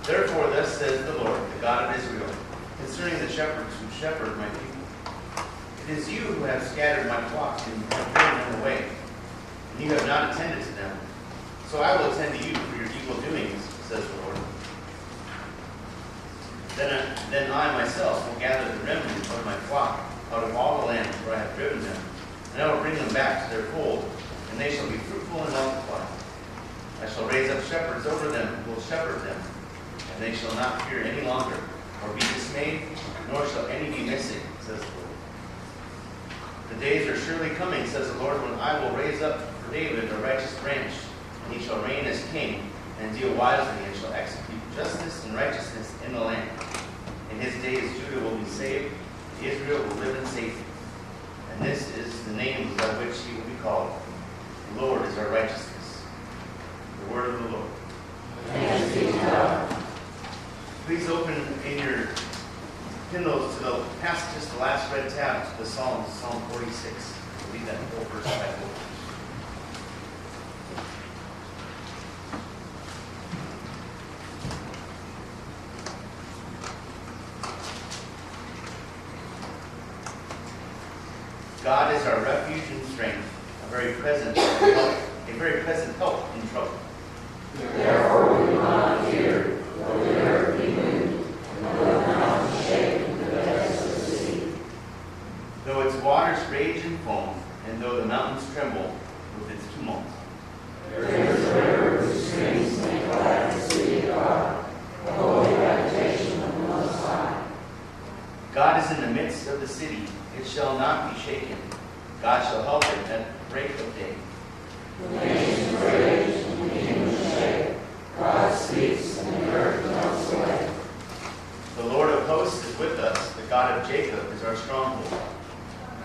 Therefore, thus says the Lord, the God of Israel, concerning the shepherds who shepherd my people. It is you who have scattered my flock and have driven them away, and you have not attended to them. So I will attend to you for your evil doings, says the Lord. Then I myself will gather the remnant of my flock out of all the lands where I have driven them, and I will bring them back to their fold, and they shall be fruitful and multiply. I shall raise up shepherds over them who will shepherd them, and they shall not fear any longer, or be dismayed, nor shall any be missing, says the Lord. The days are surely coming, says the Lord, when I will raise up for David a righteous branch, and he shall reign as king, and deal wisely, and shall execute justice and righteousness in the land. In his days Judah will be saved, and Israel will live in safety. And this is the name by which he will be called. The Lord is our righteousness. The word of the Lord. Thanks be to God. Please open in your hymnals to the passages, the last red tab to the Psalms, Psalm 46. We'll read that whole verse by verse. God is our refuge and strength, a very present help in trouble. Therefore we will not fear, though the earth be moved, and though the mountains shake in the depths of the sea. Though its waters rage and foam, and though the mountains tremble with its tumult. There is a river whose streams make glad the city of God, the holy habitation of the Most High. God is in the midst of the city. It shall not be shaken. God shall help it at break of day. The nations rage and the kingdoms shake. God speaks and the earth melts away. The Lord of hosts is with us. The God of Jacob is our stronghold.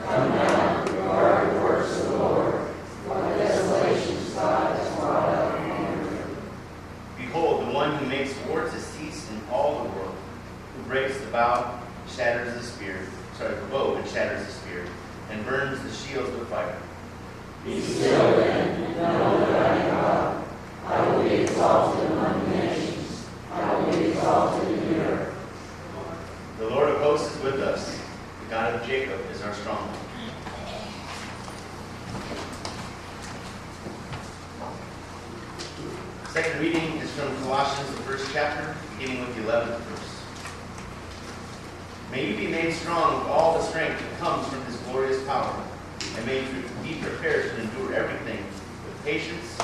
Come now, regard the works of the Lord, for the desolations God has brought up among the earth. Behold, the one who makes war to cease in all the world, who breaks the bow, shatters the spear. The bow and shatters the spear, and burns the shields with fire. Be still then, and know that I am God. I will be exalted among the nations. I will be exalted in the earth. The Lord of hosts is with us. The God of Jacob is our stronghold. Second reading is from Colossians, the first chapter, beginning with the 11th verse. May you be made strong with all the strength that comes from his glorious power, and may you be prepared to endure everything with patience,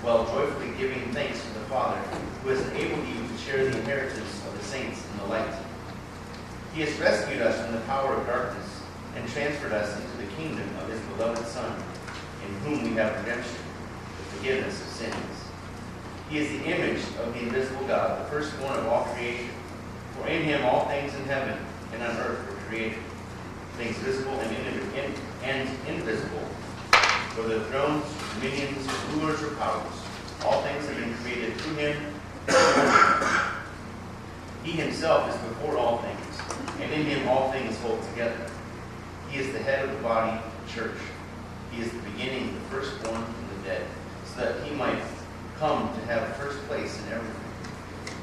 while joyfully giving thanks to the Father, who has enabled you to share the inheritance of the saints in the light. He has rescued us from the power of darkness and transferred us into the kingdom of his beloved Son, in whom we have redemption, the forgiveness of sins. He is the image of the invisible God, the firstborn of all creation. For in him all things in heaven and on earth were created, things visible and invisible, whether thrones, dominions, rulers, or powers. All things have been created through him. He himself is before all things, and in him all things hold together. He is the head of the body, the church. He is the beginning, the firstborn from the dead, so that he might come to have first place in everything.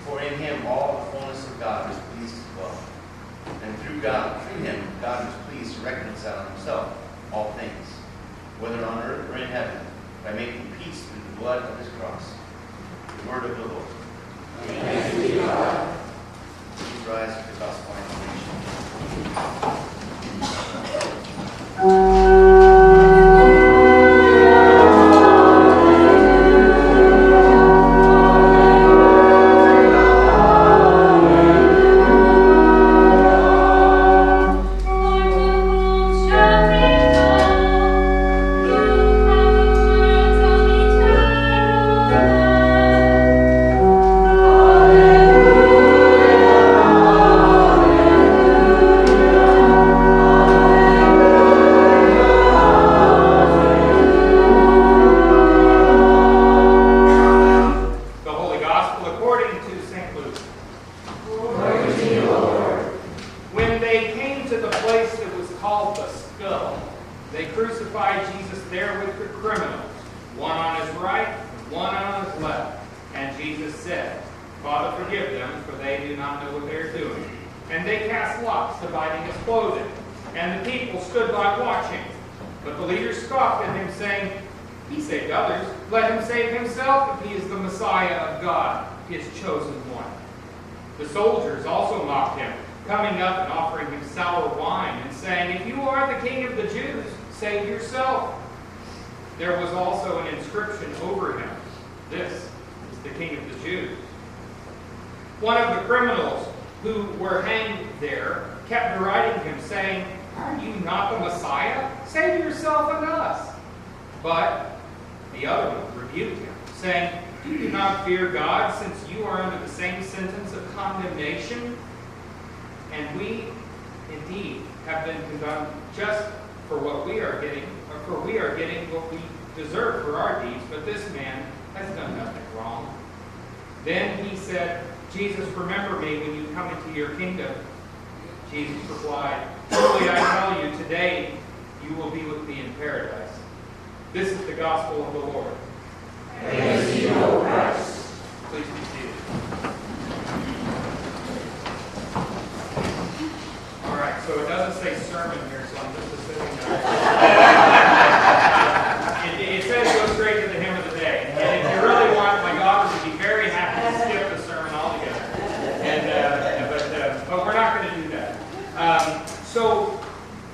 For in him all the fullness of God is pleased to dwell. And through him, God is pleased to reconcile himself all things, whether on earth or in heaven, by making peace through the blood of his cross. The word of the Lord. Thanks be to God. Please rise for the gospel proclamation. Father, forgive them, for they do not know what they are doing. And they cast lots, dividing his clothing. And the people stood by watching. But the leaders scoffed at him, saying, He saved others. Let him save himself if he is the Messiah of God, his chosen one. The soldiers also mocked him, coming up and offering him sour wine, and saying, If you are the king of the Jews, save yourself. There was also an inscription over him, This is the king of the Jews. One of the criminals who were hanged there kept deriding him, saying, Are you not the Messiah? Save yourself and us. But the other one rebuked him, saying, Do you not fear God, since you are under the same sentence of condemnation? And we indeed have been condemned just for what we are getting, or for we are getting what we deserve for our deeds, but this man has done nothing wrong. Then he said, Jesus, remember me when you come into your kingdom. Jesus replied, Truly I tell you, today you will be with me in paradise. This is the gospel of the Lord. Praise to you, O Christ. Please be seated. All right, so it doesn't say sermon here, so I'm just assuming it says go straight to the hymn of the day. And if you really want, my daughter would be very happy to skip the sermon altogether. But we're not going to do that. So,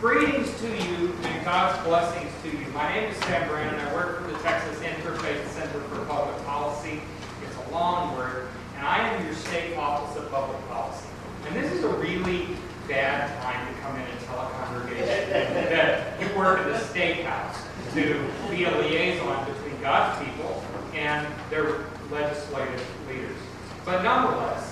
greetings to you and God's blessings to you. My name is Brannon. I work for the Texas Interfaith Center for Public Policy. It's a long word, and I am your state office of public policy. And this is a really bad time to come in and tell a congregation that you work at the State House to be a liaison between God's people and their legislative leaders. But nonetheless,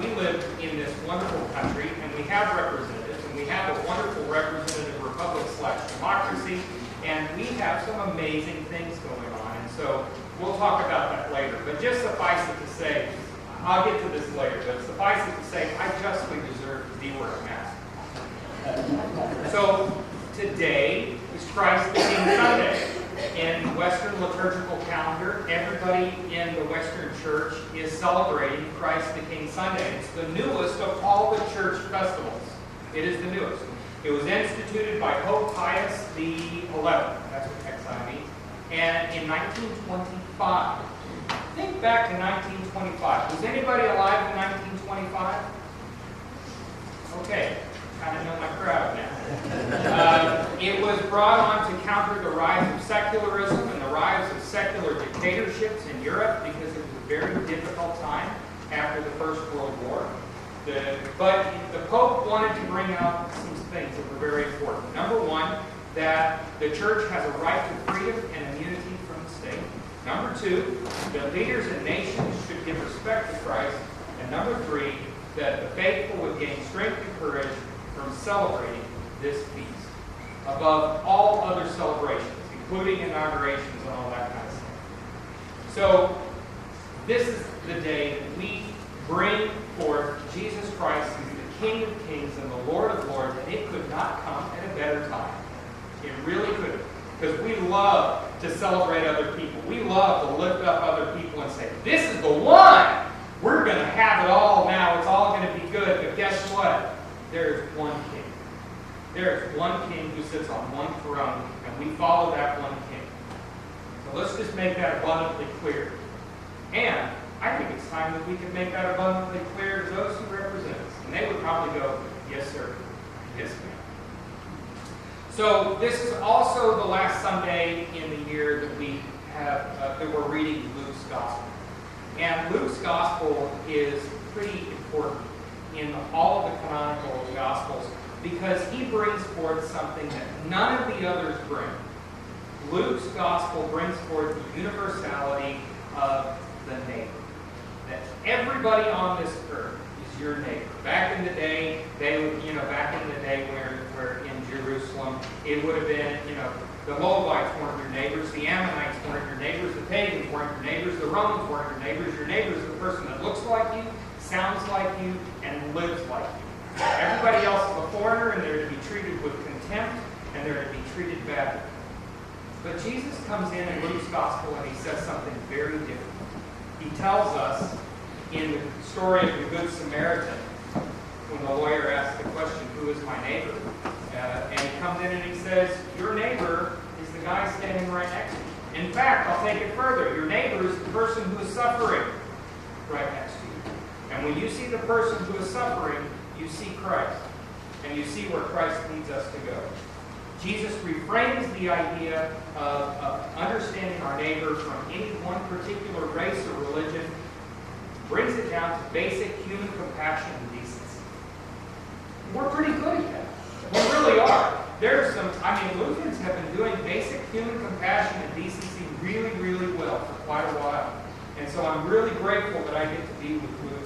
we live in this wonderful country, and we have representatives, and we have a wonderful representative republic/democracy, and we have some amazing things going on. And so we'll talk about that later. But just suffice it to say, I'll get to this later, but suffice it to say, I justly deserve to be wearing a mask. So today is Christ the King Sunday. In the Western liturgical calendar, everybody in the Western Church is celebrating Christ the King Sunday. It's the newest of all the church festivals. It is the newest. It was instituted by Pope Pius XI, that's what XI means, and in 1925. Think back to 1925. Was anybody alive in 1925? Okay, kind of know my crowd now. It was brought on to counter the rise of secularism and the rise of secular dictatorships in Europe because it was a very difficult time after the First World War. But the Pope wanted to bring out some things that were very important. Number one, that the church has a right to freedom and immunity from the state. Number two, that leaders and nations should give respect to Christ. And number three, that the faithful would gain strength and courage from celebrating this feast above all other celebrations, including inaugurations and all that kind of stuff. So, this is the day that we bring forth Jesus Christ, who is the King of Kings and the Lord of Lords, and it could not come at a better time. It really couldn't. Because we love to celebrate other people. We love to lift up other people and say, this is the one! We're going to have it all now. It's all going to be good. But guess what? There is one King. There is one King who sits on one throne, and we follow that one King. So let's just make that abundantly clear. And I think it's time that we can make that abundantly clear to those who represent us. And they would probably go, yes, sir. Yes, ma'am. So this is also the last Sunday in the year that we have that we're reading Luke's Gospel. And Luke's Gospel is pretty important in all of the canonical Gospels because he brings forth something that none of the others bring. Luke's Gospel brings forth the universality of the neighbor. That everybody on this earth is your neighbor. Back in the day, back in the day where in Jerusalem, it would have been, the Moabites weren't your neighbors, the Ammonites weren't your neighbors, the pagans weren't your neighbors, the Romans weren't your neighbors. Your neighbor is the person that looks like you, sounds like you, and lives like you. Everybody else is a foreigner, and they're to be treated with contempt, and they're to be treated badly. But Jesus comes in Luke's Gospel, and he says something very different. He tells us in the story of the Good Samaritan, when the lawyer asks the question, who is my neighbor? And he comes in and he says, your neighbor is the guy standing right next to you. In fact, I'll take it further. Your neighbor is the person who is suffering right next to you. And when you see the person who is suffering, you see Christ. And you see where Christ leads us to go. Jesus reframes the idea of understanding our neighbor from any one particular race or religion, brings it down to basic human compassion and decency. We're pretty good at that. We really are. Lutherans have been doing basic human compassion and decency really, really well for quite a while. And so I'm really grateful that I get to be with Lutherans.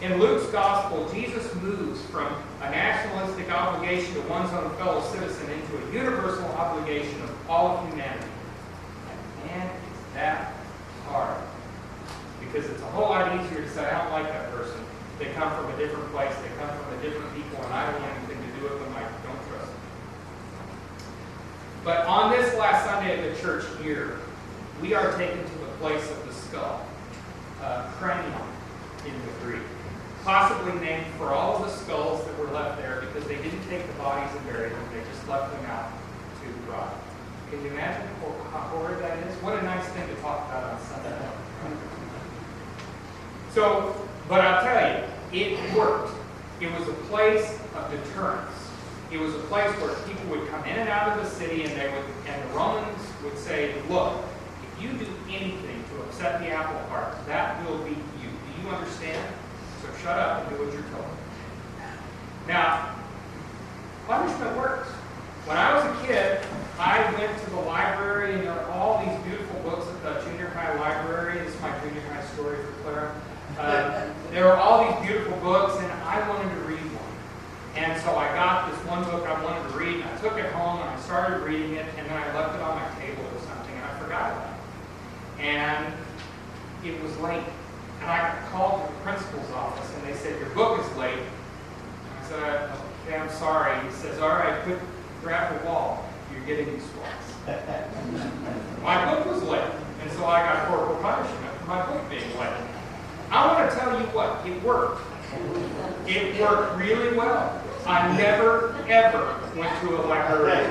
In Luke's gospel, Jesus moves from a nationalistic obligation to one's own fellow citizen into a universal obligation of all of humanity. And man, is that hard. Because it's a whole lot easier to say, I don't like that person. They come from a different place, they come from a different people, and I don't want anything to do with them. I don't trust them. But on this last Sunday of the church year, we are taken to the place of the skull, cranion in the Greek. Possibly named for all of the skulls that were left there because they didn't take the bodies and bury them, they just left them out to rot. Can you imagine how horrid that is? What a nice thing to talk about on Sunday. So, but I'll tell you, it worked. It was a place of deterrence. It was a place where people would come in and out of the city, and the Romans would say, look, if you do anything to upset the apple cart, that will be you. Do you understand? So shut up and do what you're told. Now, punishment works. When I was a kid, I went to the library, and there are all these beautiful books at the junior high library. This is my junior high story for Clara. There were all these beautiful books, and I wanted to read one. And so I got this one book I wanted to read, and I took it home, and I started reading it, and then I left it on my table or something, and I forgot about it. And it was late. And I called the principal's office, and they said, your book is late. And I said, okay, I'm sorry. He says, all right, grab the wall. You're getting these swaps. My book was late, and so I got corporal punishment for my book being late. I want to tell you what, it worked. It worked really well. I never, ever went to a library.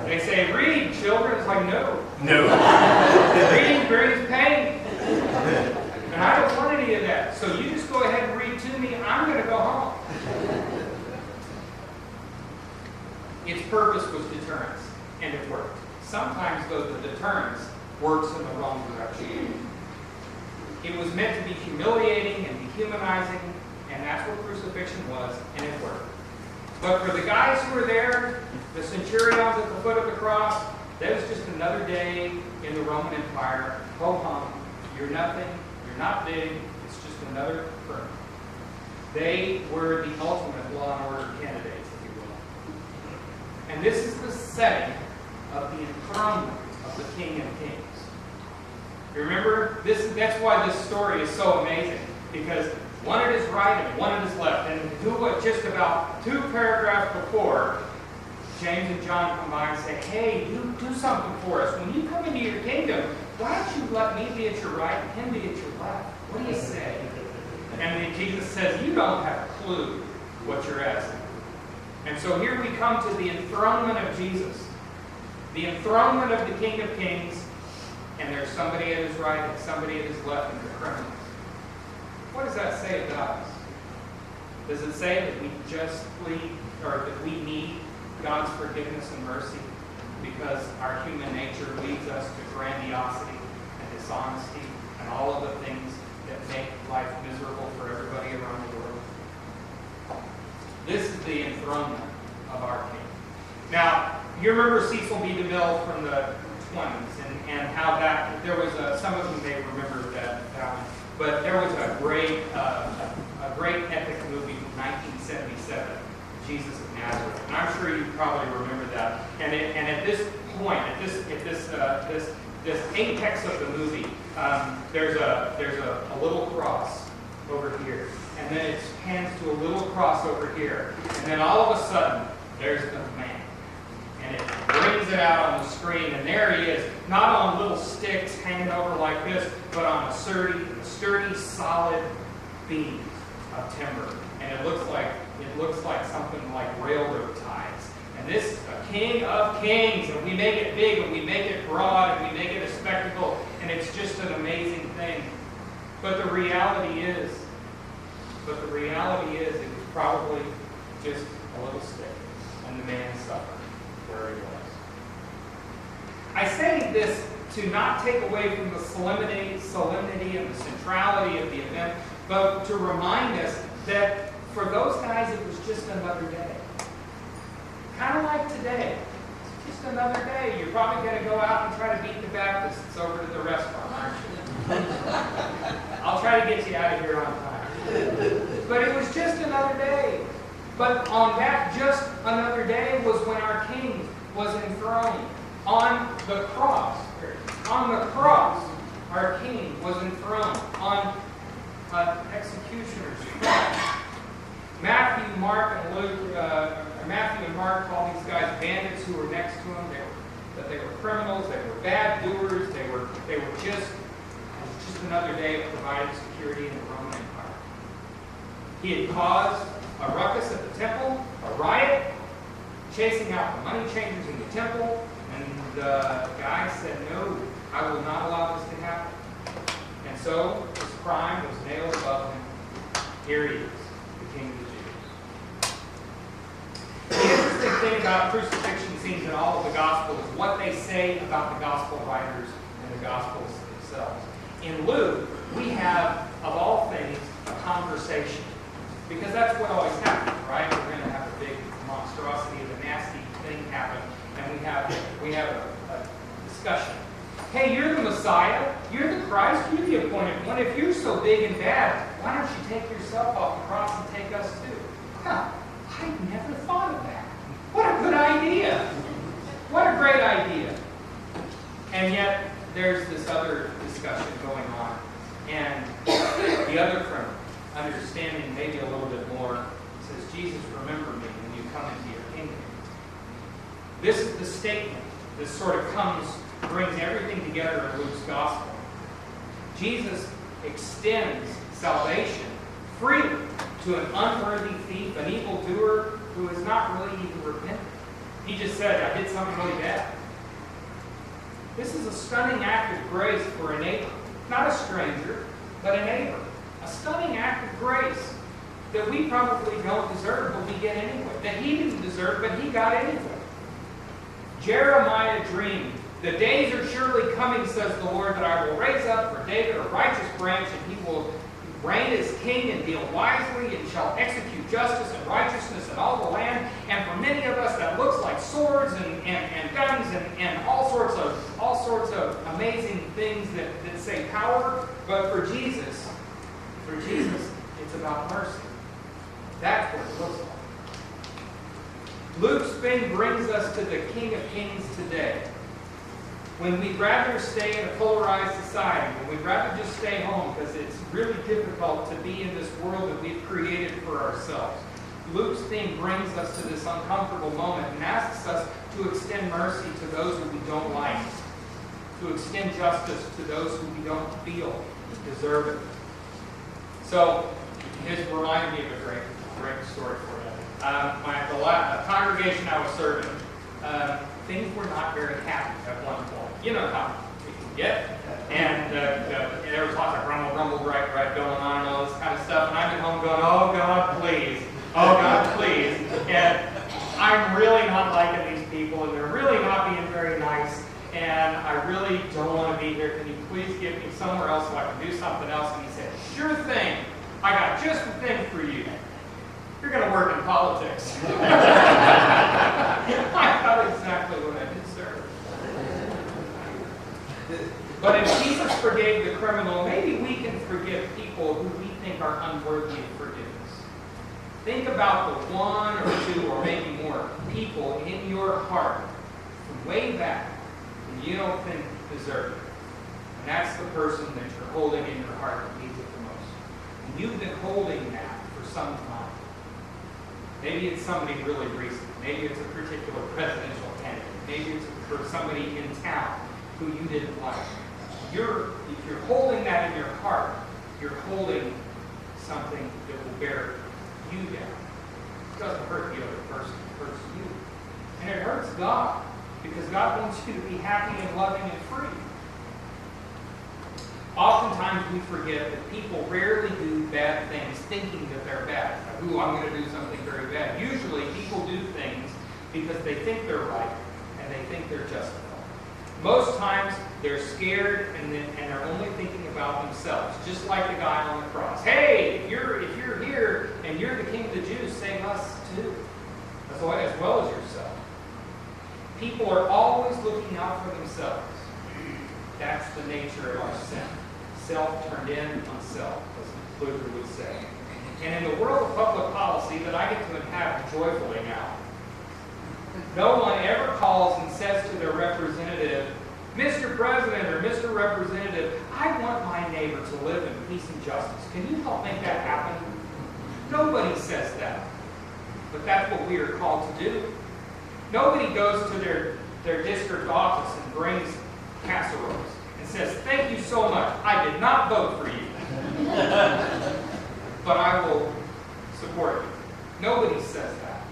They say, read, children. It's like, no. Reading brings pain. And I don't want any of that. So you just go ahead and read to me. I'm going to go home. Its purpose was deterrence, and it worked. Sometimes, though, the deterrence works in the wrong direction. It was meant to be humiliating and dehumanizing, and that's what crucifixion was, and it worked. But for the guys who were there, the centurions at the foot of the cross, that was just another day in the Roman Empire. Ho hum, you're nothing, you're not big, it's just another criminal. They were the ultimate law and order candidates, if you will. And this is the setting of the enthronement of the King of Kings. You remember? That's why this story is so amazing, because one at his right and one at his left. And just about 2 paragraphs before, James and John come by and say, hey, you do something for us. When you come into your kingdom, why don't you let me be at your right and him be at your left? What do you say? And then Jesus says, you don't have a clue what you're asking. And so here we come to the enthronement of Jesus. The enthronement of the King of Kings, and there's somebody at his right and somebody at his left, and they're criminals. What does that say about us? Does it say that that we need God's forgiveness and mercy because our human nature leads us to grandiosity and dishonesty and all of the things that make life miserable for everybody around the world? This is the enthronement of our King. Now, you remember Cecil B. DeMille from the 20s and how that, there was some of you may remember that one, but there was a great epic movie from 1977, Jesus of Nazareth, and I'm sure you probably remember that. And at this point, at this apex of the movie, there's a little cross over here, and then it pans to a little cross over here, and then all of a sudden there's a man, and it brings brings it out on the screen, and there he is, not on little sticks hanging over like this, but on a sturdy, solid beam of timber. And it looks like something like railroad ties. And this is a King of Kings, and we make it big, and we make it broad, and we make it a spectacle, and it's just an amazing thing. But the reality is, it was probably just a little stick, and the man suffered where he was. I say this to not take away from the solemnity and the centrality of the event, but to remind us that for those guys it was just another day. Kind of like today. It's just another day. You're probably going to go out and try to beat the Baptists over to the restaurant, aren't you? I'll try to get you out of here on time. But it was just another day. But on that just another day was when our King was enthroned. On the cross, our King was enthroned. On an executioner's cross. Matthew and Mark called these guys bandits who were next to him. They were criminals. They were bad doers. They were just another day of providing security in the Roman Empire. He had caused a ruckus at the temple, a riot, chasing out the money changers in the temple, and the guy said, "No, I will not allow this to happen." And so his crime was nailed above him. Here he is, the King of the Jews. The interesting thing about crucifixion scenes in all of the Gospels is what they say about the Gospel writers and the Gospels themselves. In Luke, we have, of all things, a conversation. Because that's what always happens, right? We're going to have a big monstrosity of a nasty thing happen, and we have a discussion. Hey, you're the Messiah. You're the Christ. You're the appointed one. If you're so big and bad, why don't you take yourself off the cross and take us too? Huh, I never thought of that. What a good idea. What a great idea. And yet, there's this other discussion going on. And the other criminal, understanding maybe a little bit more, says, "Jesus, remember me when you come into your kingdom." This is the statement that sort of brings everything together in Luke's gospel. Jesus extends salvation freely to an unworthy thief, an evildoer who is not really even repentant. He just said, "I did something really bad." This is a stunning act of grace for a neighbor. Not a stranger, but a neighbor. A stunning act of grace that we probably don't deserve, but we get anyway. That he didn't deserve, but he got anyway. Jeremiah dreamed, "The days are surely coming, says the Lord, that I will raise up for David a righteous branch, and he will reign as king and deal wisely, and shall execute justice and righteousness in all the land." And for many of us, that looks like swords and guns and all sorts of amazing things that say power. But for Jesus, it's about mercy. That's what it looks like. Luke's thing brings us to the King of Kings today. When we'd rather stay in a polarized society, when we'd rather just stay home because it's really difficult to be in this world that we've created for ourselves, Luke's theme brings us to this uncomfortable moment and asks us to extend mercy to those who we don't like, to extend justice to those who we don't feel deserve it. So, it reminded me of a great story for you. The congregation I was serving, things were not very happy at one point. You know how we can get. And there was lots of rumble, right going on and all this kind of stuff. And I'm at home going, "Oh, God, please. Oh, God, please." And I'm really not liking these people, and they're really not being very nice. And I really don't want to be here. Can you please get me somewhere else so I can do something else? And he said, "Sure thing. I got just the thing for you. You're going to work in politics." I got exactly what I deserved. But if Jesus forgave the criminal, maybe we can forgive people who we think are unworthy of forgiveness. Think about the one or two or maybe more people in your heart from way back and you don't think deserve it. And that's the person that you're holding in your heart that needs it the most. And you've been holding that for some time. Maybe it's somebody really recent. Maybe it's a particular presidential candidate. Maybe it's for somebody in town who you didn't like. If you're holding that in your heart, you're holding something that will bear you down. It doesn't hurt the other person, it hurts you. And it hurts God, because God wants you to be happy and loving and free. Oftentimes we forget that people rarely do bad things thinking that they're bad. Like, ooh, I'm going to do something very bad. Usually people do things because they think they're right and they think they're justified. Most times they're scared and they're only thinking about themselves, just like the guy on the cross. Hey, if you're here and you're the King of the Jews, save us too, as well as yourself. People are always looking out for themselves. That's the nature of our sin. Self turned in on self, as Luther would say. And in the world of public policy that I get to inhabit joyfully now, no one ever calls and says to their representative, Mr. President or Mr. Representative, I want my neighbor to live in peace and justice. Can you help make that happen? Nobody says that. But that's what we are called to do. Nobody goes to their district office and brings casseroles and says, thank you so much. I did not vote for you. But I will support you. Nobody says that.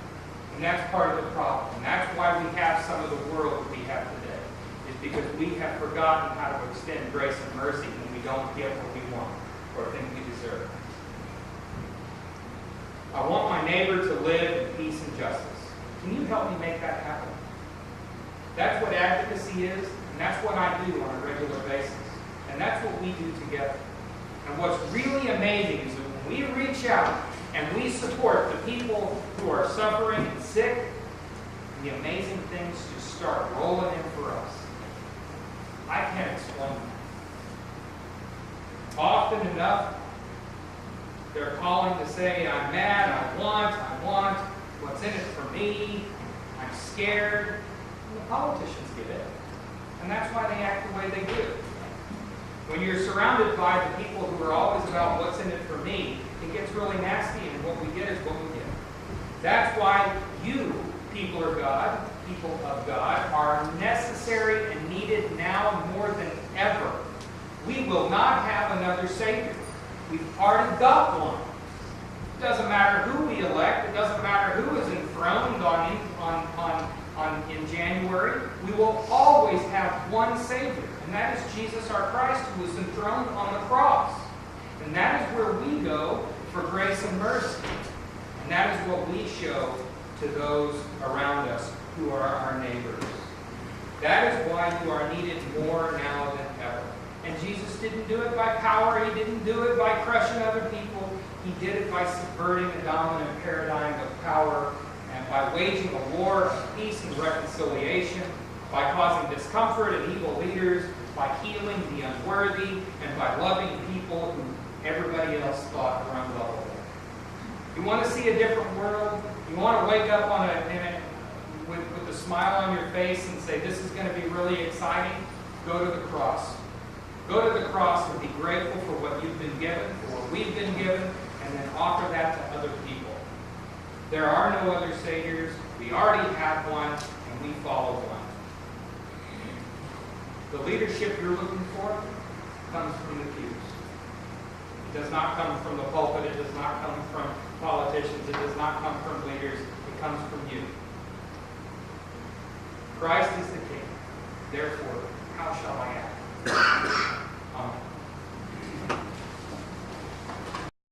And that's part of the problem. And that's why we have some of the world that we have today. Is because we have forgotten how to extend grace and mercy when we don't get what we want or think we deserve. I want my neighbor to live in peace and justice. Can you help me make that happen? That's what advocacy is, and that's what I do on a regular basis. And that's what we do together. And what's really amazing is that when we reach out and we support the people who are suffering and sick, the amazing things just start rolling in for us. I can't explain that. Often enough, they're calling to say, I'm mad, I want, what's in it for me, I'm scared. And the politicians get it. And that's why they act the way they do. When you're surrounded by the people who are always about what's in it for me, it gets really nasty, and what we get is what we get. That's why you, people of God, are necessary and needed now more than ever. We will not have another Savior. We've already got one. It doesn't matter who we elect. It doesn't matter who is enthroned in January. We will always have one Savior, and that is Jesus our Christ, who was enthroned on the cross. And that is where we go for grace and mercy. And that is what we show to those around us who are our neighbors. That is why you are needed more now than ever. And Jesus didn't do it by power. He didn't do it by crushing other people. He did it by subverting the dominant paradigm of power and by waging a war of peace and reconciliation, by causing discomfort in evil leaders, by healing the unworthy, and by loving people who everybody else thought were unlovable. You want to see a different world? You want to wake up with a smile on your face and say, this is going to be really exciting? Go to the cross. Go to the cross and be grateful for what you've been given, for what we've been given, and then offer that to other people. There are no other saviors. We already have one, and we follow one. The leadership you're looking for comes from the pews. It does not come from the pulpit. It does not come from politicians. It does not come from leaders. It comes from you. Christ is the King. Therefore, how shall I act?